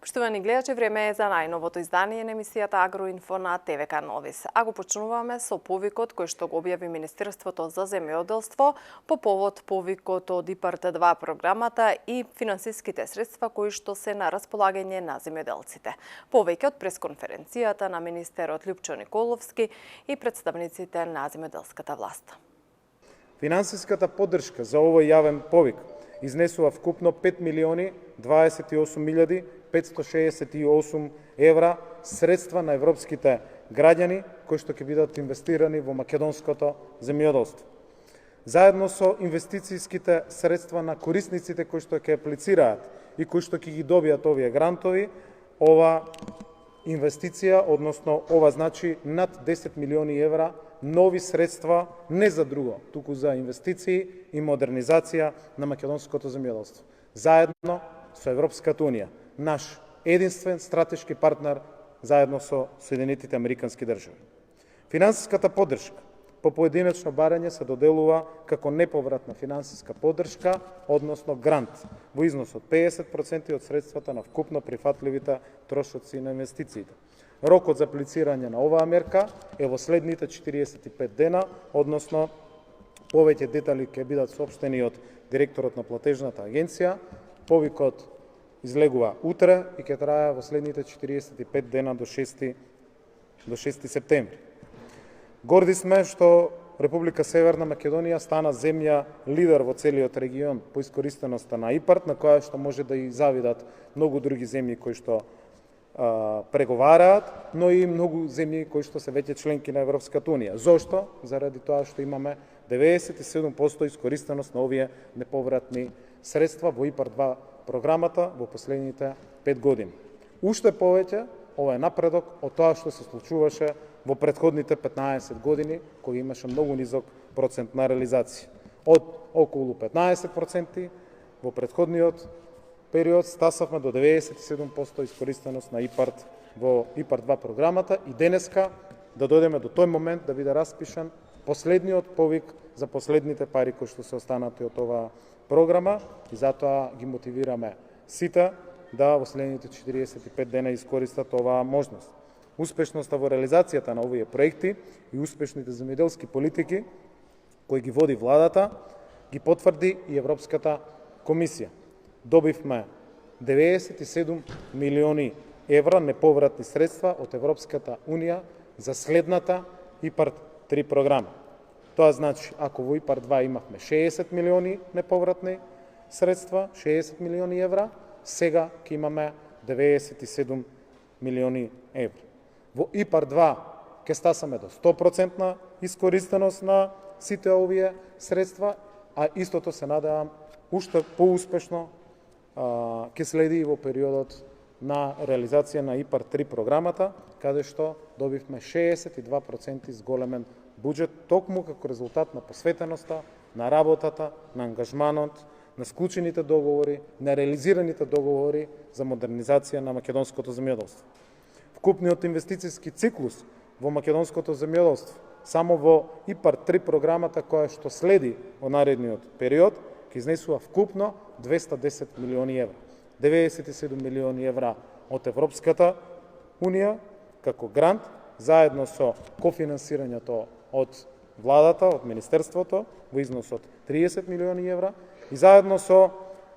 Поштовани гледачи, време е за најновото издание на емисијата Агроинфо на ТВК Новис. А го почнуваме со повикот кој што го објави Министерството за земјоделство по повод повикот од ИПАРД 2 програмата и финансиските средства кои што се на располагање на земјоделците. Повеќе од пресконференцијата на министерот Љупчо Николовски и представниците на земјоделската власт. Финансиската поддршка за овој јавен повик изнесува вкупно 5.028.568 евра средства на европските граѓани кои што ќе бидат инвестирани во македонското земјоделство. Заедно со инвестицијските средства на корисниците кои што ќе аплицираат и кои што ќе ги добијат овие грантови, ова инвестиција, односно ова значи над 10 милиони евра нови средства не за друго, туку за инвестиции и модернизација на македонското земјоделство. Заедно со Европската унија, наш единствен стратешки партнер заедно со Соединетите Американски држави. Финансиската поддршка по поединечно барање се доделува како неповратна финансиска поддршка, односно грант, во износ од 50% од средствата на вкупно прифатливите трошоци на инвестициите. Рокот за аплицирање на оваа мерка е во следните 45 дена, односно повеќе детали ќе бидат соопштени од директорот на платежната агенција. Повикот излегува утре и ќе трае во следните 45 дена до 6 септември. Горди сме што Република Северна Македонија стана земја лидер во целиот регион по искористеноста на ИПАРД, на која што може да и завидат многу други земји кои што преговараат, но и многу земји кои што се веќе членки на Европската унија. Зошто? Заради тоа што имаме 97% искористеност на овие неповратни средства во ИПАРД 2 програмата во последните 5 години. Уште повеќе, ова е напредок од тоа што се случуваше во претходните 15 години, кои имаше многу низок процент на реализација. Од околу 15% во претходниот период стасавме до 97% искористеност на ИПАРД во ИПАРД 2 програмата и денеска да дојдеме до тој момент да биде распишан последниот повик за последните пари кои што се останати од оваа програма и затоа ги мотивираме сите да во следните 45 дена искористат оваа можност. Успешноста во реализацијата на овие проекти и успешните земјоделски политики кои ги води владата ги потврди и Европската комисија. Добивме 97 милиони евра неповратни средства од Европската унија за следната ИПАРД 3 програма. Тоа значи, ако во ИПАРД 2 имавме 60 милиони неповратни средства, 60 милиони евра, сега ќе имаме 97 милиони евра. Во ИПАРД 2 ќе стасаме до 100% искористеност на сите овие средства, а истото се надевам уште поуспешно ќе следи и во периодот на реализација на ИПАРД 3 програмата, каде што добивме 62% зголемен буџет, токму како резултат на посветеноста, на работата, на ангажманот, на склучените договори, на реализираните договори за модернизација на македонското земјоделство. Вкупниот инвестицијски циклус во македонското земјоделство само во ИПАРД 3 програмата која што следи во наредниот период ќе изнесува вкупно 210 милиони евра. 97 милиони евра од Европската унија како грант, заедно со кофинансирањето од владата, од Министерството, во износ од 30 милиони евра и заедно со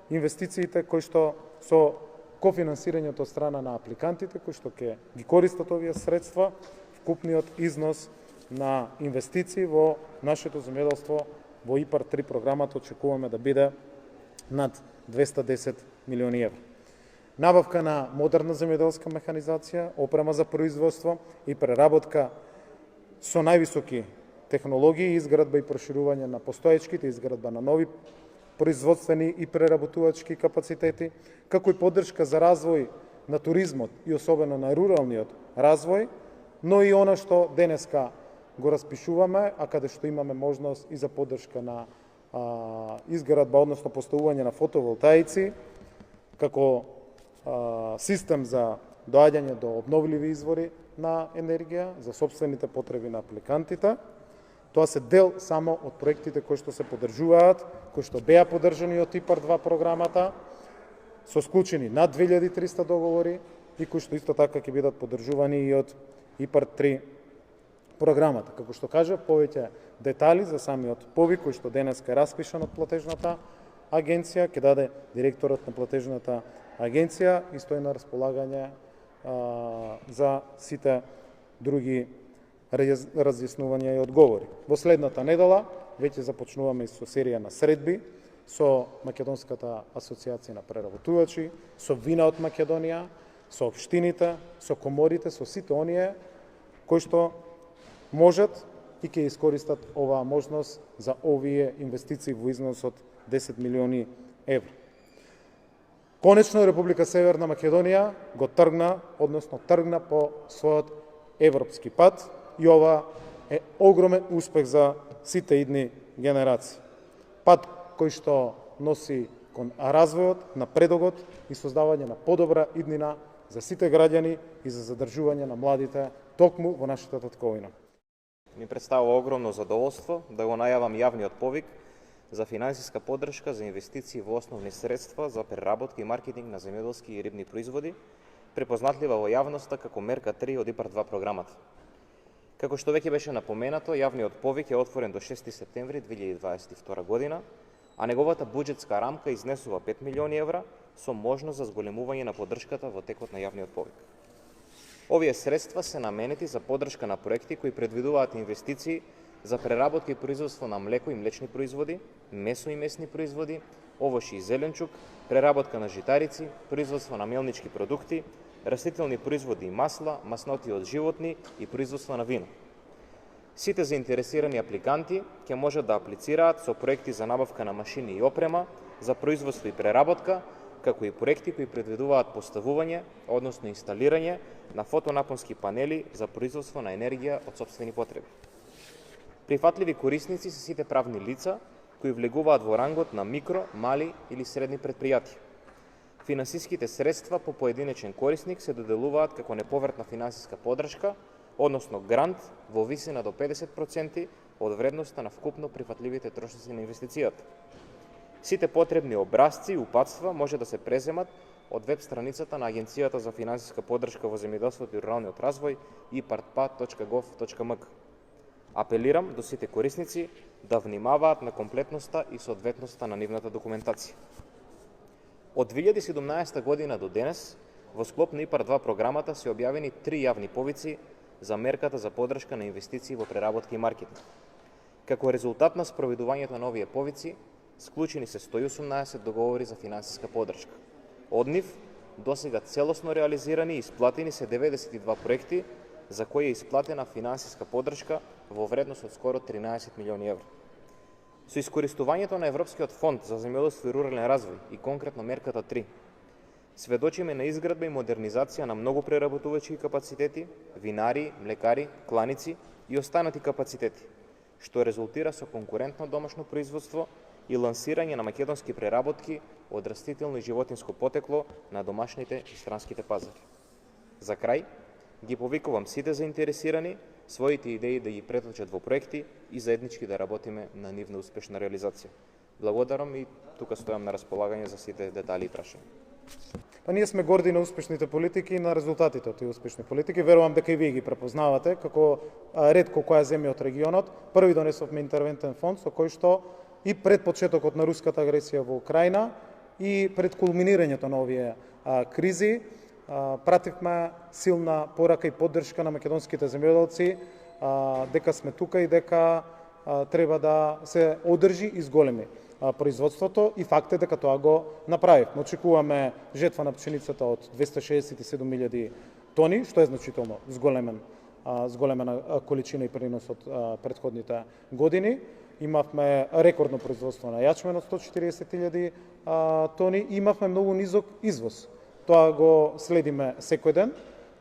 инвестициите кои што со кофинансирањето од страна на апликантите кои што ќе ги користат овие средства, вкупниот износ на инвестиции во нашето земјоделство во ИПАРД 3 програмата очекуваме да биде над 210 милиони евра. Набавка на модерна земјоделска механизација, опрема за производство и преработка со највисоки технологии, изградба и проширување на постоечките, изградба на нови производствени и преработувачки капацитети, како и поддршка за развој на туризмот и особено на руралниот развој, но и она што денеска го распишуваме, а каде што имаме можност и за поддршка на изградба, односно поставување на фотоволтаици, како систем за доаѓање до обновливи извори на енергија за сопствените потреби на апликантите. Тоа се дел само од проектите кои што се поддржуваат, кои што беа поддржани од ИПАР-2 програмата, со склучени над 2300 договори и кои што исто така ќе бидат поддржувани и од ИПАР-3 програмата. Како што кажа, повеќе детали за самиот повик кој што денеска е распишан од платежната агенција, ќе даде директорот на платежната агенција и стои на располагање за сите други разјаснувања и одговори. Во следната недела веќе започнуваме со серија на средби со Македонската асоциација на преработувачи, со Вина од Македонија, со општините, со коморите, со сите оние кои што можат и ќе искористат оваа можност за овие инвестиции во износ од 10 милиони евра. Конечно, Република Северна Македонија го тргна по својот европски пат и ова е огромен успех за сите идни генерации. Пат кој што носи кон развојот, напредогот и создавање на подобра иднина за сите граѓани и за задржување на младите токму во нашата татковина. Ми представува огромно задоволство да го најавам јавниот повик за финансиска поддршка за инвестиции во основни средства за преработка и маркетинг на земјоделски и рибни производи, препознатлива во јавноста како мерка 3 од ИПАР-2 програмата. Како што веќе беше напоменато, јавниот повик е отворен до 6 септември 2022 година, а неговата буџетска рамка изнесува 5 милиони евра со можност за зголемување на поддршката во текот на јавниот повик. Овие средства се наменети за поддршка на проекти кои предвидуваат инвестиции за преработка и производство на млеко и млечни производи, месо и месни производи, овоши и зеленчук, преработка на житарици, производство на мелнички продукти, растителни производи и масла, масноти од животни и производство на вино. Сите заинтересирани апликанти ќе можат да аплицираат со проекти за набавка на машини и опрема за производство и преработка, како и проекти кои предвидуваат поставување, односно инсталирање на фотонапонски панели за производство на енергија од сопствени потреби. Прифатливи корисници се сите правни лица кои влегуваат во рангот на микро, мали или средни предпријатија. Финансиските средства по поединечен корисник се доделуваат како неповратна финансиска поддршка, односно грант во висина до 50% од вредноста на вкупно прифатливите трошоци на инвестицијата. Сите потребни образци и упатства може да се преземат од веб страницата на Агенцијата за финансиска поддршка во земјоделството и руралниот развој ipart2.gov.mk. Апелирам до сите корисници да внимаваат на комплетноста и соодветноста на нивната документација. Од 2017 година до денес, во склоп на ИПАР-2 програмата се објавени 3 јавни повици за мерката за поддршка на инвестиции во преработка и маркетинг. Како резултат на спроведувањето на овие повици, склучени се 118 договори за финансиска поддршка. Од нив, досега целосно реализирани и исплатени се 92 проекти, за кои е исплатена финансиска поддршка во вредност од скоро 13 милиони евра. Со искористувањето на Европскиот фонд за земјоделство и рурален развој и конкретно мерката 3, сведочиме на изградба и модернизација на многу преработувачи капацитети, винари, млекари, кланици и останати капацитети, што резултира со конкурентно домашно производство и лансирање на македонски преработки од растително и животинско потекло на домашните и странските пазари. За крај, ги повикувам сите заинтересирани своите идеи да ги преточат во проекти и заеднички да работиме на нивна успешна реализација. Благодарам и тука стојам на располагање за сите детали и прашања. Ние сме горди на успешните политики и на резултатите од тие успешни политики. Верувам дека и вие ги препознавате, како ретко која земја од регионот. Први донесовме интервентен фонд со кој што и пред почетокот на руската агресија во Украина и пред кулминирањето на овие кризи пративме силна порака и поддршка на македонските земјоделци дека сме тука и дека треба да се одржи и зголеми производството и факт е дека тоа го направивме. Очекуваме жетва на пшеницата од 267.000 тони, што е значително зголемена количина и принос од претходните години. Имавме рекордно производство на јачмен од 140.000 тони и имавме многу низок извоз. Тоа го следиме секој ден,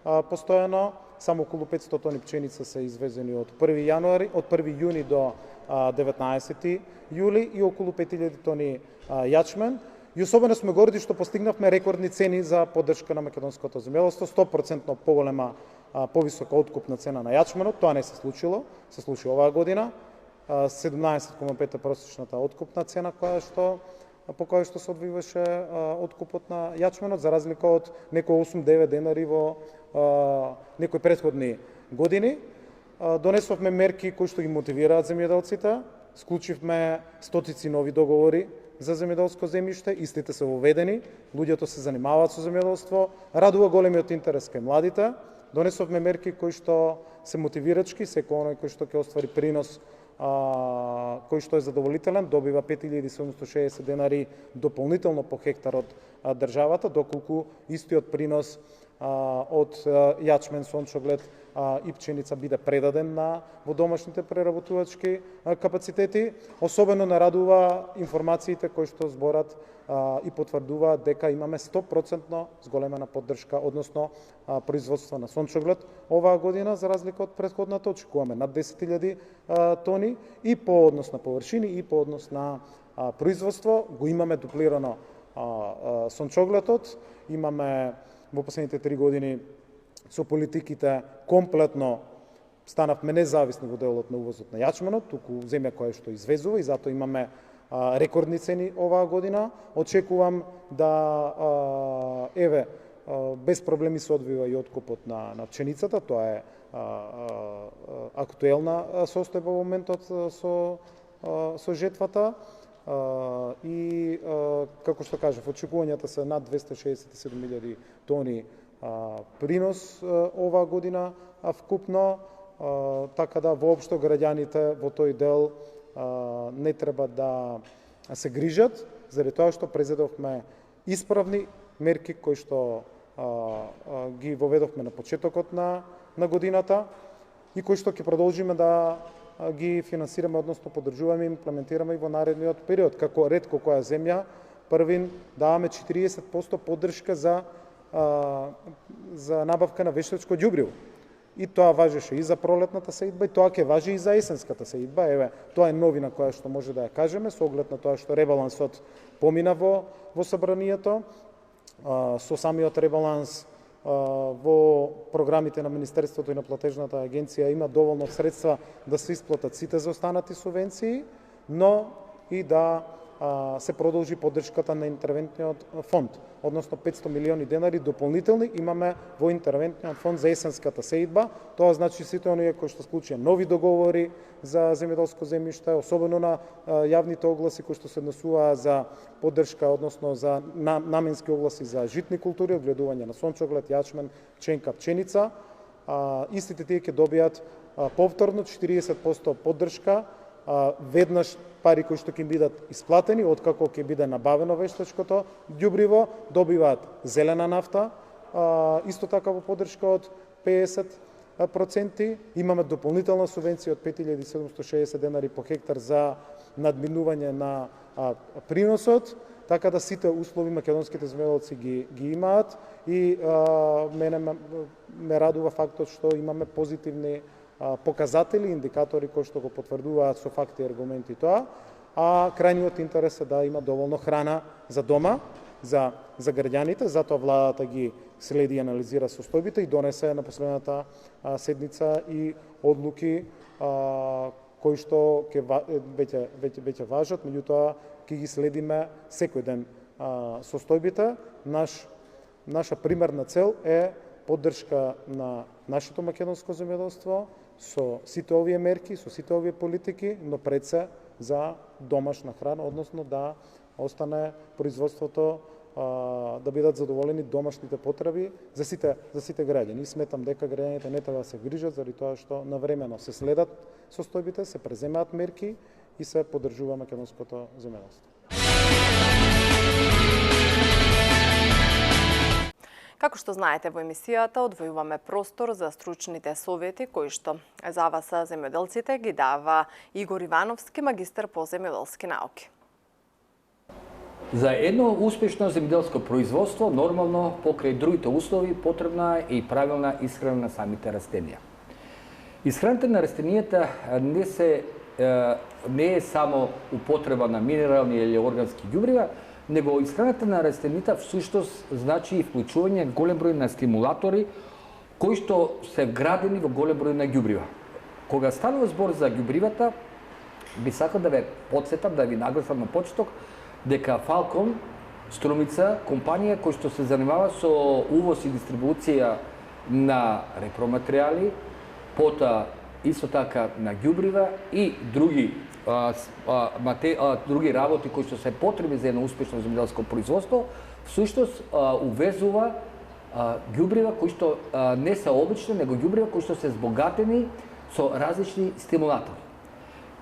постојано. Само околу 500 тони пченица се извезени од 1 јуни до 19 јули и околу 5000 тони јачмен. И особено сме горди што постигнавме рекордни цени за поддршка на македонското земјоделство, 100% поголема, повисока откупна цена на јачменот. Тоа не се случило, се случи оваа година. 17,5 просечната откупна цена по која што се одвиваше откупот на јачменот, за разлика од некои 8-9 денари во некои претходни години. Донесовме мерки кои што ги мотивираат земјоделците, склучивме стотици нови договори за земјоделско земјиште, истите се воведени, луѓето се занимаваат со земјоделство, радува големиот интерес кај младите. Донесовме мерки кои што се мотивирачки, секој оној кој што ќе оствари принос кој што е задоволителен, добива 5760 денари дополнително по хектар од државата, доколку истиот принос од јачмен, сончоглед и пченица биде предаден во домашните преработувачки капацитети. Особено нарадува информациите кои што зборат и потврдуваат дека имаме 100% зголемена поддршка, односно производство на сончоглед оваа година, за разлика од претходната. Очекуваме над 10.000 тони и по однос на површини и по однос на производство. Го имаме дуплирано сончогледот, имаме во последните 3 години со политиките комплетно станавме независни во делот на увозот на јачменот, туку земја која што извезува и затоа имаме рекордни цени оваа година. Очекувам да без проблеми се одвива и откупот на пченицата. Тоа е актуелна состојба во моментот со жетвата. И како што кажав, очекувањата се над 267.000 тони принос оваа година вкупно, така да воопшто граѓаните во тој дел не треба да се грижат, заради тоа што презедовме исправни мерки кои што ги воведовме на почетокот на годината и кои што ќе продолжиме да ги финансираме, односно поддржуваме и имплементираме и во наредниот период. Како ретко која земја, првин даваме 40% поддршка за набавка на вештачко ѓубриво. И тоа важеше и за пролетната сеидба, и тоа ќе важи и за есенската сеидба. Тоа е новина која што може да ја кажеме, со оглед на тоа што ребалансот помина во собранието. Со самиот ребаланс во програмите на Министерството и на Платежната агенција има доволно средства да се исплатат сите заостанати субвенции, но и да се продолжи поддршката на интервентниот фонд, односно 500 милиони денари дополнителни имаме во интервентниот фонд за есенската сеидба. Тоа значи сите оние кои што склучија нови договори за земјоделско земјиште, особено на јавните огласи кои што се однесуваа за поддршка, односно за наменски огласи за житни култури, одгледување на сончоглед, јачмен, пченка, пченица, истите тие ќе добијат повторно 40% поддршка, веднаш пари кои што ќе бидат исплатени, откако ќе биде набавено вештачкото ѓубриво, добиваат зелена нафта, исто така во поддршка од 50%. Имаме дополнителна субвенција од 5760 денари по хектар за надминување на приносот, така да сите услови македонските земјоделци ги имаат и мене ме радува фактот што имаме позитивни показатели, индикатори кои што го потврдуваат со факти и аргументи тоа, а крајниот интерес е да има доволно храна за дома, за граѓаните, затоа владата ги следи и анализира состојбите и донесе на последната седница и одлуки кои што веќе важат, меѓутоа ќе ги следиме секој ден состојбите. Наша примерна цел е поддршка на нашето македонско земјоделство со сите овие мерки, со сите овие политики, но пред се за домашна храна, односно да остане производството, да бидат задоволени домашните потреби за сите граѓани. Сметам дека граѓаните не треба да се грижат заради тоа што навремено се следат состојбите, се преземаат мерки и се поддржува македонското земјоделство. Како што знаете, во емисијата одвојуваме простор за стручните совети кои што за вас земјоделците ги дава Игор Ивановски, магистар по земјоделски науки. За едно успешно земјоделско производство, нормално, покрај другите услови, потребна е и правилна исхрана на самите растенија. Исхраната на растенијата не е само употреба на минерални или органски ѓубрива, него исхраната на растенијата всушност значи и вклучување голем број на стимулатори кои што се вградени во голем број на ѓубрива. Кога станува збор за ѓубривата, би сакал да ве потсетам, да ви нагласам на почеток, дека Falcon Струмица, компанија која што се занимава со увоз и дистрибуција на репроматеријали, пота исто така на ѓубрива и други работи кои што се потребни за едно успешно земјоделско производство, всушност увезува ѓубрива кои што не се обични, него ѓубрива кои што се збогатени со различни стимулатори.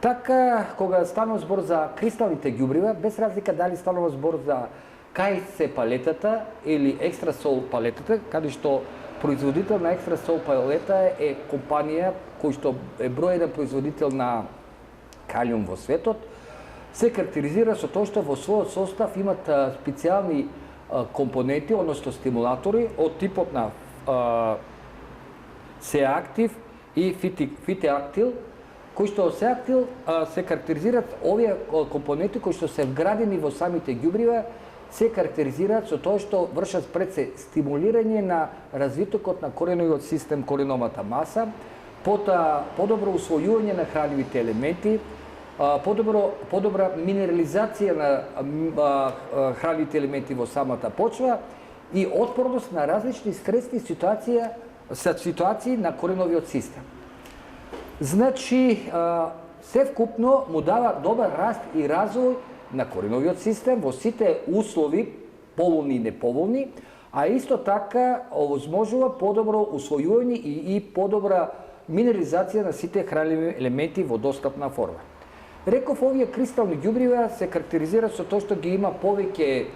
Така, кога станува збор за кристалните ѓубрива, без разлика дали станува збор за КС палетата или екстра сол палетата, каде што производител на екстра сол палета е компанија кој што е број еден производител на калиум во светот, се карактеризира со тоа што во својот состав имат специјални компоненти, односно стимулатори од типот на Сеактив и Фитеактил, кои што Сеактил се карактеризираат овие компоненти кои што се вградени во самите ѓубрива, се карактеризираат со тоа што вршат пред се стимулирање на развитокот на кореновиот систем, кореновата маса, подобро усвојување на хранливите елементи, подобра минерализација на хранливите елементи во самата почва и отпорност на различни стресни ситуации на кореновиот систем. Значи, се вкупно му дава добар раст и развој на кореновиот систем во сите услови, поволни и неповолни, а исто така овозможува подобро усвојување и подобра минерализација на сите хранливи елементи во достапна форма. Реков, овие кристални ѓубрива се карактеризираат со тоа што ги има повеќе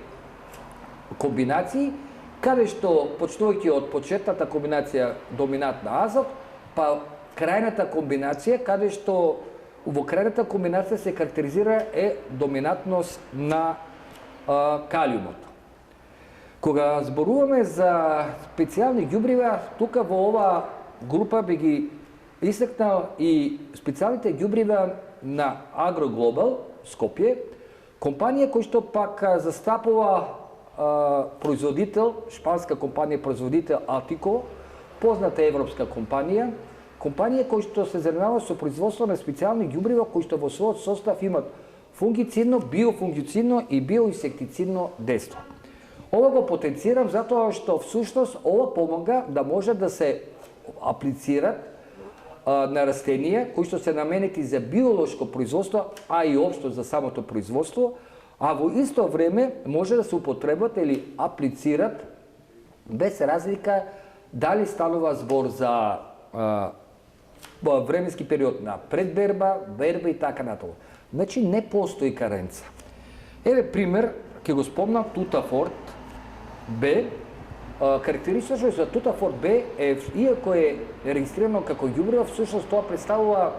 комбинации, каде што, почнувајќи од почетната комбинација доминантна азот, па крајната комбинација, каде што во крајната комбинација се карактеризира е доминантност на калиумот. Кога зборуваме за специјални ѓубрива, тука во ова група би ги истакнал и специјалните ѓубрива на Агроглобал Скопје, компанија која што пак застапува производител, шпанска компанија производител Алтико, позната европска компанија која што се занимава со производство на специјални ѓубрива кои што во својот состав имат фунгицидно, биофунгицидно и биоинсектицидно дејство. Ова го потенцирам затоа што всушност ова помага да може да се аплицират на растенија кои што се наменети за биолошко производство, а и општо за самото производство, а во исто време може да се употребат или аплицират без разлика дали станува збор за временски период на предберба, берба и така натаму. Значи не постои каренца. Еве пример, ќе го спомнам Тутафорд Б. Карактеристично за Тутафорд Б е, иако е регистрирано како ѓубриво, всушност тоа представува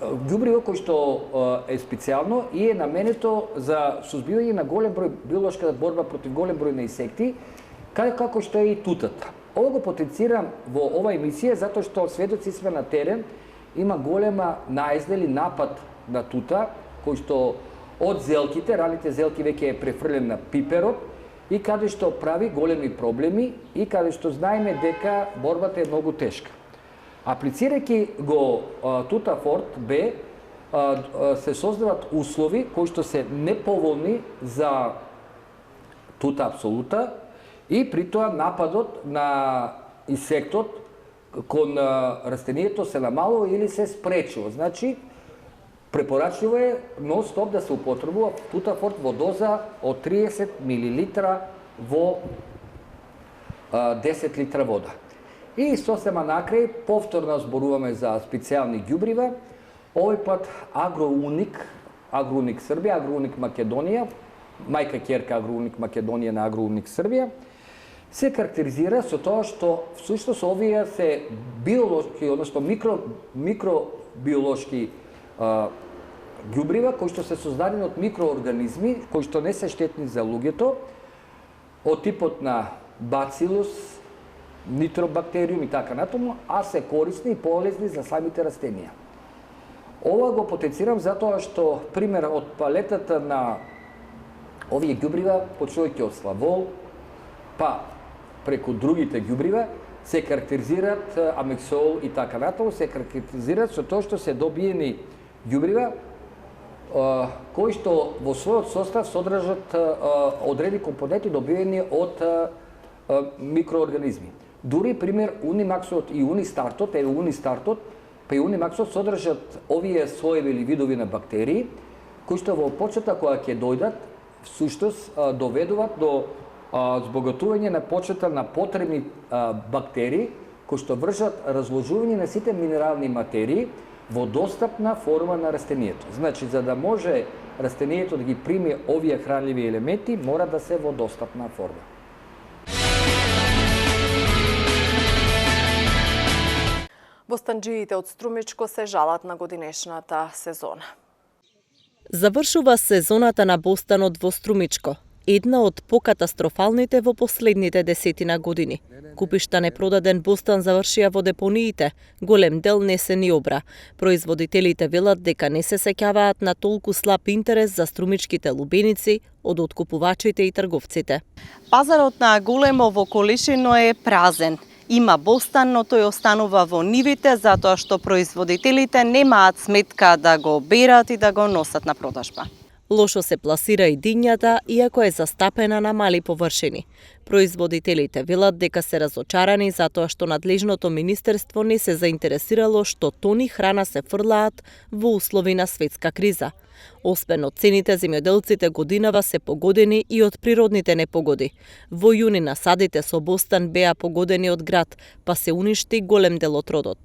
ѓубриво кој што е специјално и е наменето за сузбивање на голем број биолошка борба против голем број на инсекти, како што е и тутата. Ова го потенцирам во ова емисија затоа што сведоци сме на терен, има голема наезда или напад на тута, кој што од зелките, раните зелки веќе е префрлен на пиперот и каде што прави големи проблеми и каде што знаеме дека борбата е многу тешка. Аплицирајќи го Тутафорд Б, се создават услови кои што се неповолни за тута апсолута и при тоа нападот на инсектот кон растението се намалува или се спречува. Значи, препорачливо е нон-стоп да се употребува Тутафорд во доза од 30 мл во 10 литра вода. И сосема накрај, повторно зборуваме за специјални ѓубрива. Овој пат Агроуник Србија, Агроуник Македонија, мајка ќерка Агроуник Македонија на Агроуник Србија, се карактеризира со тоа што всушност овие се биолошки, односно микробиолошки ѓубрива кои што се создадени од микроорганизми кои што не се штетни за луѓето, од типот на бацилус, нитробактериум и така натаму, а се корисни и полезни за самите растенија. Ова го потенцирам затоа што, пример, од палетата на овие ѓубрива, почнувајќи од славол, па преку другите ѓубрива, се карактеризираат амексол и така натаму, се карактеризираат со тоа што се добиени ѓубрива кои што во својот состав содржат одредени компоненти добиени од микроорганизми. Дури, пример, унимаксот и унистартот, па и унимаксот содржат овие соеви или видови на бактерии, кои што во почеток кога ќе дојдат, всушност доведуваат до збогатување на почета на потребни бактерии, кои што вршат разложување на сите минерални материи во достапна форма на растението. Значи, за да може растението да ги прими овие хранливи елементи, мора да се во достапна форма. Бостанџиите од Струмичко се жалат на годинешната сезона. Завршува сезоната на бостанот во Струмичко, една од покатастрофалните во последните 10 години. Купишта непродаден бостан завршија во депониите, голем дел не се ни обра. Производителите велат дека не се сеќаваат на толку слаб интерес за струмичките лубеници од откупувачите и трговците. Пазарот на Големово Колишино е празен. Има бостан, но тој останува во нивите затоа што производителите немаат сметка да го берат и да го носат на продажба. Лошо се пласира и дињата, иако е застапена на мали површини. Производителите велат дека се разочарани затоа што надлежното министерство не се заинтересирало што тони храна се фрлаат во услови на светска криза. Освен од цените, земјоделците годинава се погодени и од природните непогоди. Во јуни насадите со бостан беа погодени од град, па се уништи голем дел од родот.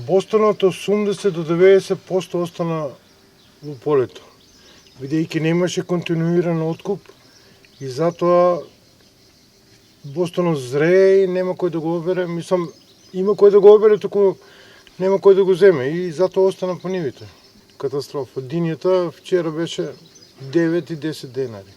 Бостанот 80 до 90% остана во полето, бидејќи немаше континуиран откуп и затоа бостанот зрее и нема кој да го обере, мислам, има кој да го обере, туку нема кој да го земе и затоа остана по нивите. Катастрофа. Дињата вчера беше 9 и 10 денари.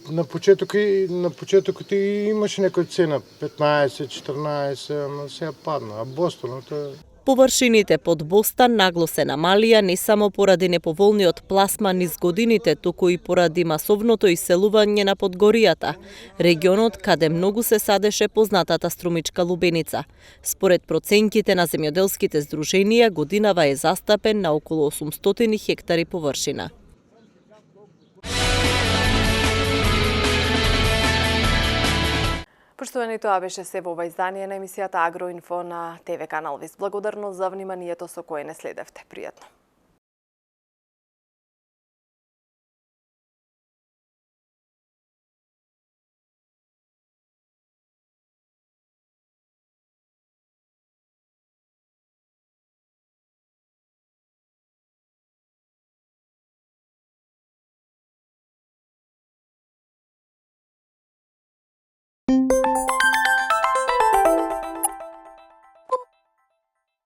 На почетокот и имаше некоја цена 15, 14, ама сега падна, а бостанот е... Површините под бостан нагло се намалија не само поради неповолниот пласман низ годините, туку и поради масовното иселување на Подгоријата, регионот каде многу се садеше познатата струмичка лубеница. Според проценките на земјоделските здруженија, годинава е застапен на околу 800 хектари површина. Поштовани, тоа беше се во ова издание на емисијата Агроинфо на ТВ канал Вис. Благодарност за вниманието со кое не следевте. Пријатно.